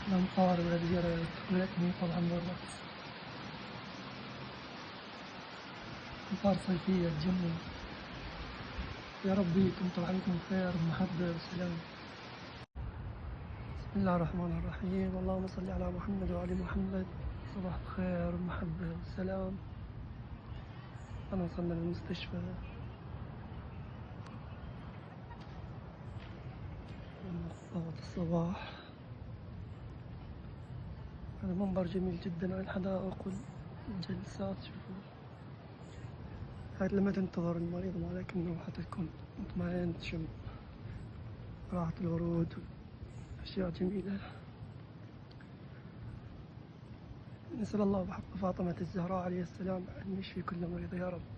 الأمطار والأشجار تخلتني طبعا برا. أمطار صيفية تجنن. يا رب يكون عليكم خير ومحبة وسلام. بسم الله الرحمن الرحيم. اللهم صل على محمد وآل محمد. صباح الخير والمحبة والسلام. أنا وصلنا للمستشفى ضغط الصباح. هذا منظر جميل جدا على الحدائق والجلسات. شوفوا هاي لما تنتظر المريض ولكنه حتى تكون مطمئن، تشم راحة الورود وأشياء جميلة. نسأل الله بحق فاطمة الزهراء عليه السلام أن يشفي كل مريض يا رب.